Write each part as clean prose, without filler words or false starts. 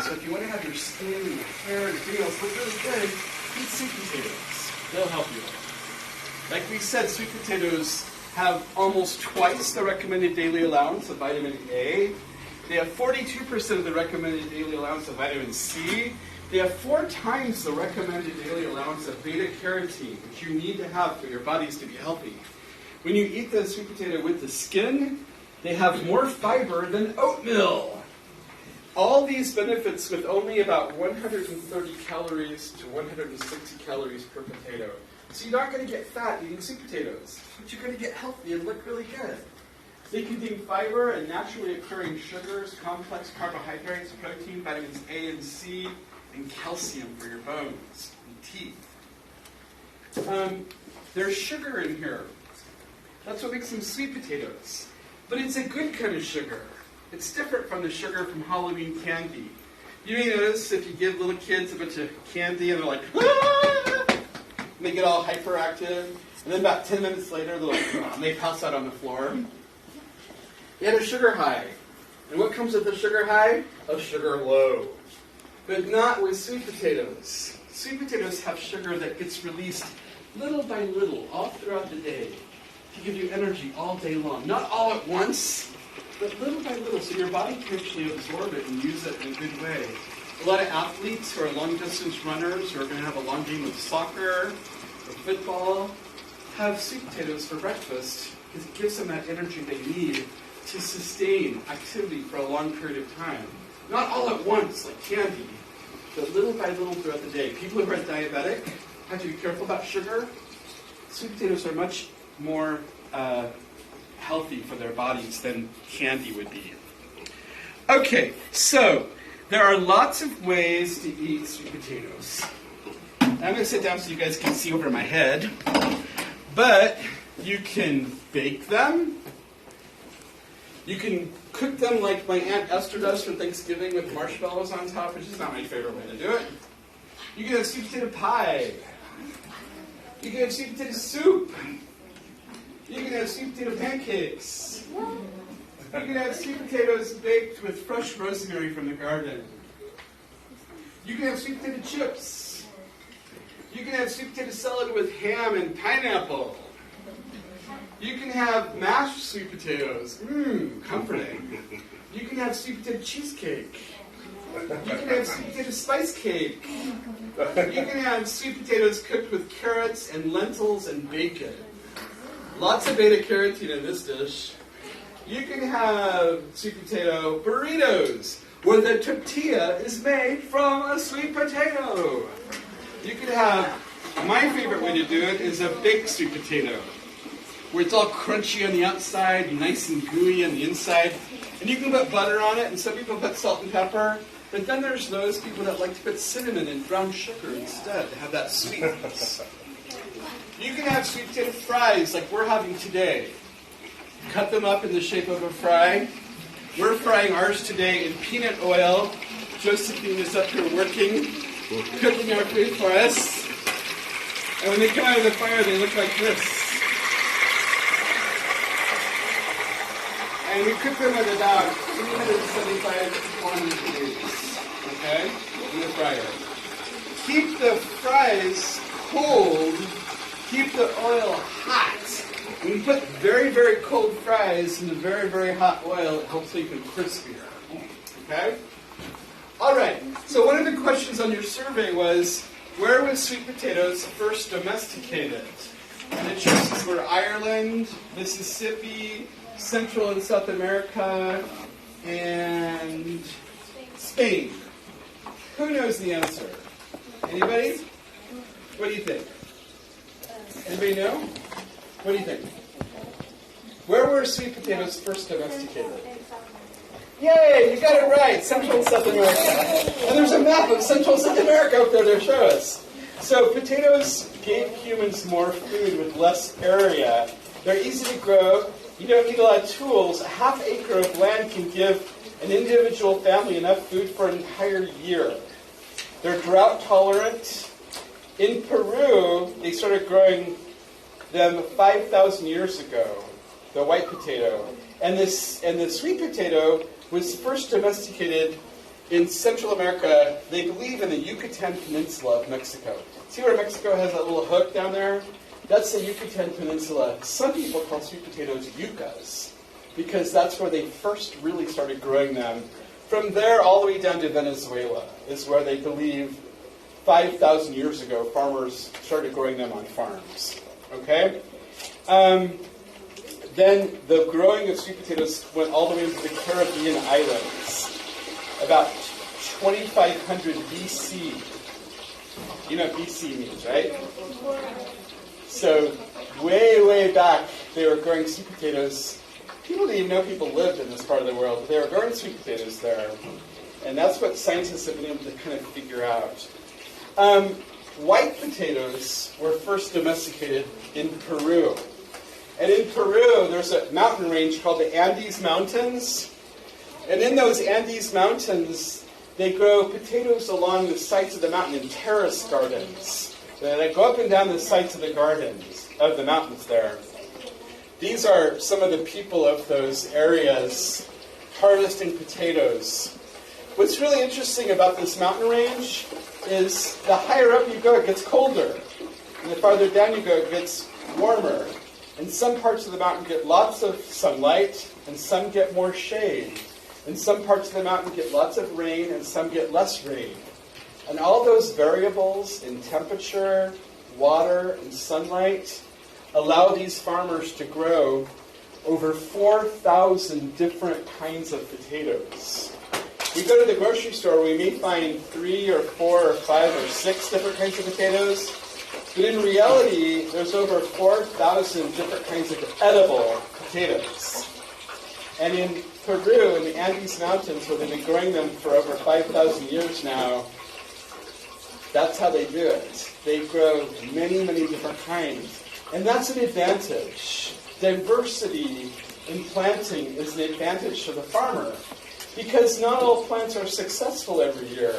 So if you want to have your skin and your hair and your nails look really good, eat sweet potatoes. They'll help you. Like we said, sweet potatoes have almost twice the recommended daily allowance of vitamin A. They have 42% of the recommended daily allowance of vitamin C. They have 4 times the recommended daily allowance of beta-carotene, which you need to have for your bodies to be healthy. When you eat the sweet potato with the skin, they have more fiber than oatmeal. All these benefits with only about 130 calories to 160 calories per potato. So you're not going to get fat eating sweet potatoes, but you're going to get healthy and look really good. They contain fiber and naturally occurring sugars, complex carbohydrates, protein, vitamins A and C, and calcium for your bones and teeth. There's sugar in here. That's what makes them sweet potatoes. But it's a good kind of sugar. It's different from the sugar from Halloween candy. You may notice if you give little kids a bunch of candy and they're like, ah! And they get all hyperactive, and then about 10 minutes later, they're like, oh, and they pass out on the floor. They had a sugar high. And what comes with a sugar high? A sugar low. But not with sweet potatoes. Sweet potatoes have sugar that gets released little by little, all throughout the day, to give you energy all day long. Not all at once, but little by little, so your body can actually absorb it and use it in a good way. A lot of athletes who are long-distance runners who are going to have a long game of soccer or football have sweet potatoes for breakfast because it gives them that energy they need to sustain activity for a long period of time. Not all at once, like candy, but little by little throughout the day. People who are diabetic have to be careful about sugar. Sweet potatoes are much more healthy for their bodies than candy would be. Okay, so there are lots of ways to eat sweet potatoes. I'm going to sit down so you guys can see over my head. But you can bake them. You can cook them like my Aunt Esther does for Thanksgiving with marshmallows on top, which is not my favorite way to do it. You can have sweet potato pie. You can have sweet potato soup. You can have sweet potato pancakes. You can have sweet potatoes baked with fresh rosemary from the garden. You can have sweet potato chips. You can have sweet potato salad with ham and pineapple. You can have mashed sweet potatoes. Comforting. You can have sweet potato cheesecake. You can have sweet potato spice cake. You can have sweet potatoes cooked with carrots and lentils and bacon. Lots of beta-carotene in this dish. You can have sweet potato burritos, where the tortilla is made from a sweet potato. You can have, my favorite way to do it is a baked sweet potato, where it's all crunchy on the outside, nice and gooey on the inside. And you can put butter on it, and some people put salt and pepper. But then there's those people that like to put cinnamon and brown sugar instead to have that sweetness. You can have sweet potato fries like we're having today. Cut them up in the shape of a fry. We're frying ours today in peanut oil. Josephine is up here working, cooking our food for us. And when they come out of the fire, they look like this. And we cook them at about 375 to 400 degrees, okay, in the fryer. Keep the fries cold, keep the oil hot. When you put very, very cold fries into very, very hot oil, it helps make them crispier, okay? All right, so one of the questions on your survey was, where was sweet potatoes first domesticated? And the choices were Ireland, Mississippi, Central and South America, and Spain. Who knows the answer? Anybody? What do you think? Anybody know? What do you think? Where were sweet potatoes first domesticated? Yay, you got it right, Central and South America. And there's a map of Central and South America up there to show us. So potatoes gave humans more food with less area. They're easy to grow. You don't need a lot of tools. A half acre of land can give an individual family enough food for an entire year. They're drought tolerant. In Peru, they started growing them 5,000 years ago, the white potato. And the sweet potato was first domesticated in Central America, they believe in the Yucatan Peninsula of Mexico. See where Mexico has that little hook down there? That's the Yucatan Peninsula. Some people call sweet potatoes yuccas because that's where they first really started growing them. From there all the way down to Venezuela is where they believe 5,000 years ago farmers started growing them on farms. Okay? Then the growing of sweet potatoes went all the way to the Caribbean islands. About 2500 BC. You know what BC means, right? So way, way back, they were growing sweet potatoes. People didn't even know people lived in this part of the world, but they were growing sweet potatoes there. And that's what scientists have been able to kind of figure out. White potatoes were first domesticated in Peru. And in Peru, there's a mountain range called the Andes Mountains. And in those Andes Mountains, they grow potatoes along the sides of the mountain in terrace gardens. They go up and down the sides of the gardens, of the mountains there. These are some of the people of those areas harvesting potatoes. What's really interesting about this mountain range is the higher up you go, it gets colder. And the farther down you go, it gets warmer. And some parts of the mountain get lots of sunlight, and some get more shade. And some parts of the mountain get lots of rain, and some get less rain. And all those variables in temperature, water, and sunlight allow these farmers to grow over 4,000 different kinds of potatoes. We go to the grocery store, we may find 3 or 4 or 5 or 6 different kinds of potatoes. But in reality, there's over 4,000 different kinds of edible potatoes. And in Peru, in the Andes Mountains, where they've been growing them for over 5,000 years now, that's how they do it. They grow many, many different kinds. And that's an advantage. Diversity in planting is an advantage to the farmer, because not all plants are successful every year.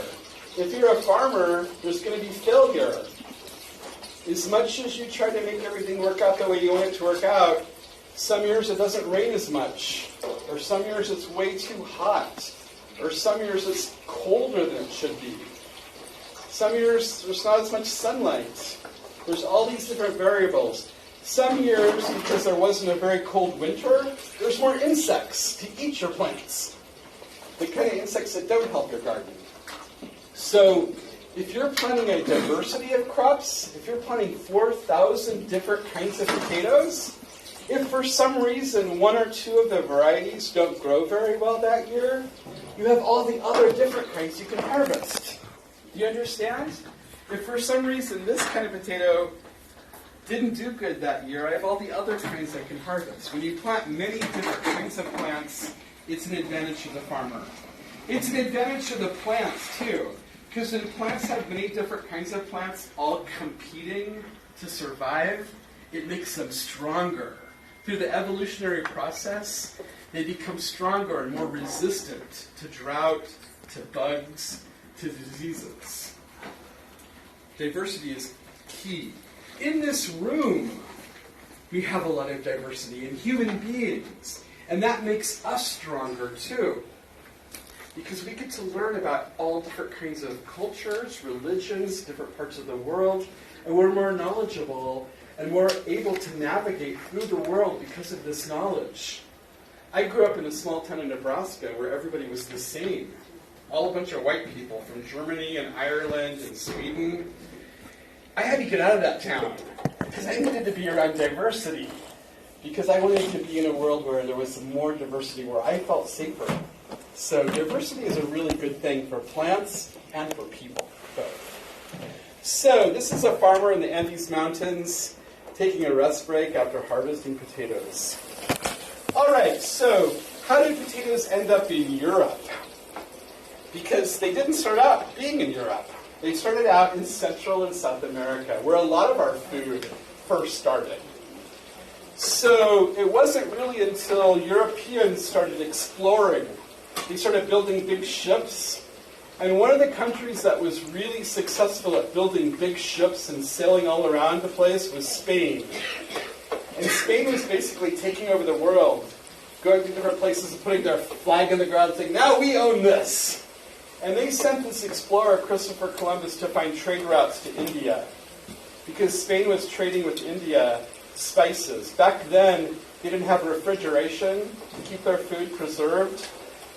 If you're a farmer, there's going to be failure. As much as you try to make everything work out the way you want it to work out, some years it doesn't rain as much, or some years it's way too hot, or some years it's colder than it should be. Some years there's not as much sunlight. There's all these different variables. Some years, because there wasn't a very cold winter, there's more insects to eat your plants. The kind of insects that don't help your garden. So if you're planting a diversity of crops, if you're planting 4,000 different kinds of potatoes, if for some reason 1 or 2 of the varieties don't grow very well that year, you have all the other different kinds you can harvest. Do you understand? If for some reason this kind of potato didn't do good that year, I have all the other kinds I can harvest. When you plant many different kinds of plants, it's an advantage to the farmer. It's an advantage to the plants, too. Because when plants have many different kinds of plants all competing to survive, it makes them stronger. Through the evolutionary process, they become stronger and more resistant to drought, to bugs, to diseases. Diversity is key. In this room, we have a lot of diversity in human beings. And that makes us stronger, too. Because we get to learn about all different kinds of cultures, religions, different parts of the world, and we're more knowledgeable and more able to navigate through the world because of this knowledge. I grew up in a small town in Nebraska where everybody was the same. All a bunch of white people from Germany and Ireland and Sweden. I had to get out of that town because I needed to be around diversity. Because I wanted to be in a world where there was more diversity, where I felt safer. So diversity is a really good thing for plants and for people, both. So this is a farmer in the Andes Mountains taking a rest break after harvesting potatoes. All right, so how did potatoes end up in Europe? Because they didn't start out being in Europe. They started out in Central and South America, where a lot of our food first started. So it wasn't really until Europeans started exploring. They started building big ships. And one of the countries that was really successful at building big ships and sailing all around the place was Spain. And Spain was basically taking over the world, going to different places and putting their flag in the ground and saying, now we own this. And they sent this explorer, Christopher Columbus, to find trade routes to India. Because Spain was trading with India spices. Back then, they didn't have refrigeration to keep their food preserved.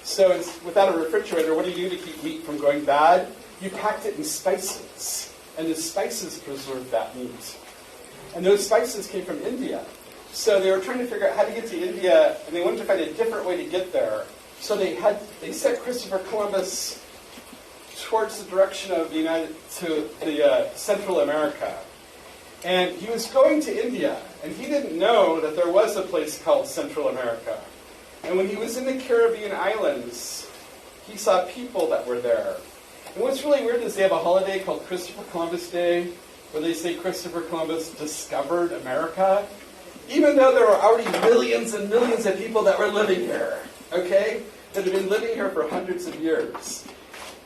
So without a refrigerator, what do you do to keep meat from going bad? You packed it in spices. And the spices preserved that meat. And those spices came from India. So they were trying to figure out how to get to India, and they wanted to find a different way to get there. So they sent Christopher Columbus towards the direction of Central America. And he was going to India, and he didn't know that there was a place called Central America. And when he was in the Caribbean islands, he saw people that were there. And what's really weird is they have a holiday called Christopher Columbus Day, where they say Christopher Columbus discovered America, even though there were already millions and millions of people that were living here, okay, that have been living here for hundreds of years.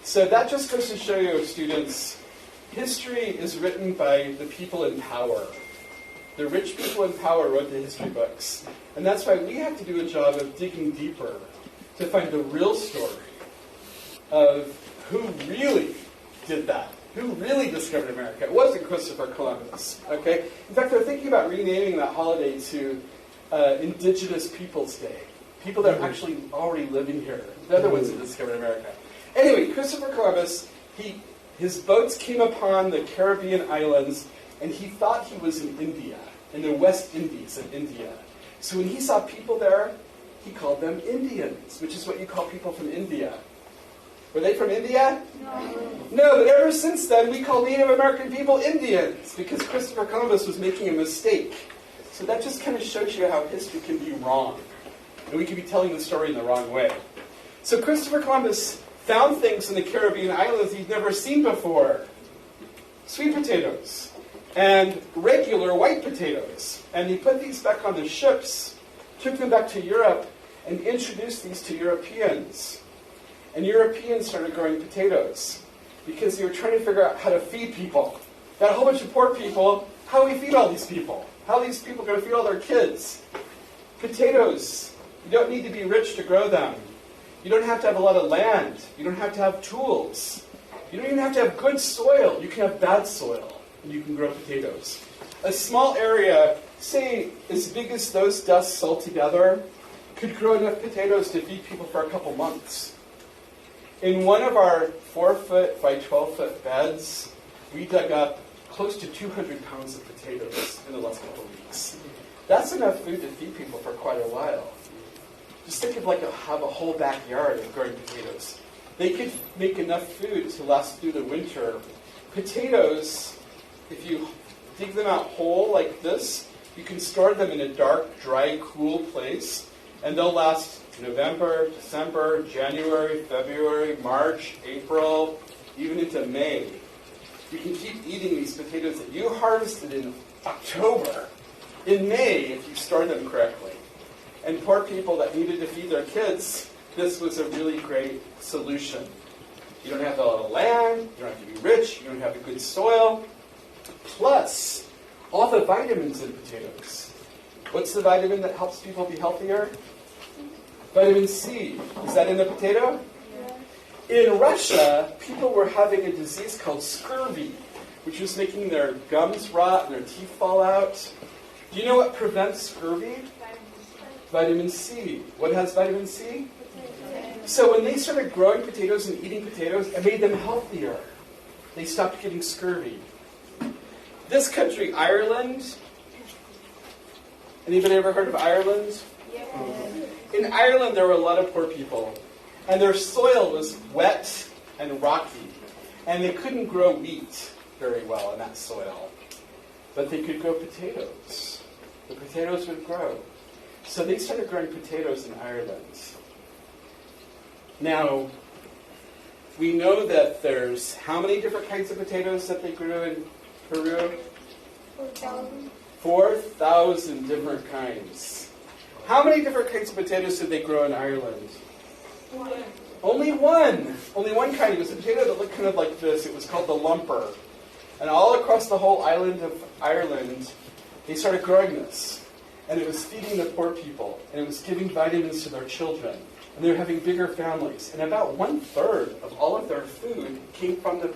So that just goes to show you, students, history is written by the people in power. The rich people in power wrote the history books. And that's why we have to do a job of digging deeper to find the real story of who really did that, who really discovered America. It wasn't Christopher Columbus, okay? In fact, they're thinking about renaming that holiday to Indigenous Peoples Day. People that are actually already living here. They're the ones that discovered America. Anyway, Christopher Columbus, his boats came upon the Caribbean islands, and he thought he was in India, in the West Indies of India. So when he saw people there, he called them Indians, which is what you call people from India. Were they from India? No, but ever since then, we call Native American people Indians, because Christopher Columbus was making a mistake. So that just kind of shows you how history can be wrong. And we can be telling the story in the wrong way. So Christopher Columbus found things in the Caribbean islands he'd never seen before. Sweet potatoes and regular white potatoes. And he put these back on the ships, took them back to Europe, and introduced these to Europeans. And Europeans started growing potatoes because they were trying to figure out how to feed people. Got a whole bunch of poor people. How do we feed all these people? How are these people going to feed all their kids? Potatoes. You don't need to be rich to grow them. You don't have to have a lot of land. You don't have to have tools. You don't even have to have good soil. You can have bad soil, and you can grow potatoes. A small area, say as big as those dusts all together, could grow enough potatoes to feed people for a couple months. In one of our 4-foot by 12-foot beds, we dug up close to 200 pounds of potatoes in the last couple of weeks. That's enough food to feed people for quite a while. Just think of have a whole backyard of growing potatoes. They could make enough food to last through the winter. Potatoes, if you dig them out whole like this, you can store them in a dark, dry, cool place, and they'll last November, December, January, February, March, April, even into May. You can keep eating these potatoes that you harvested in October, in May, if you store them correctly. And poor people that needed to feed their kids, this was a really great solution. You don't have a lot of land, you don't have to be rich, you don't have a good soil, plus all the vitamins in potatoes. What's the vitamin that helps people be healthier? Vitamin C. Is that in the potato? Yeah. In Russia, people were having a disease called scurvy, which was making their gums rot and their teeth fall out. Do you know what prevents scurvy? Vitamin C. What has vitamin C? Potatoes. So when they started growing potatoes and eating potatoes, it made them healthier. They stopped getting scurvy. This country, Ireland. Anybody ever heard of Ireland? Yeah. In Ireland, there were a lot of poor people. And their soil was wet and rocky. And they couldn't grow wheat very well in that soil. But they could grow potatoes. The potatoes would grow. So they started growing potatoes in Ireland. Now, we know that there's how many different kinds of potatoes that they grew in Peru? 4,000. 4,000 different kinds. How many different kinds of potatoes did they grow in Ireland? One. Only one. Only one kind. It was a potato that looked kind of like this. It was called the lumper. And all across the whole island of Ireland, they started growing this. And it was feeding the poor people. And it was giving vitamins to their children. And they were having bigger families. And about 1/3 of all of their came from the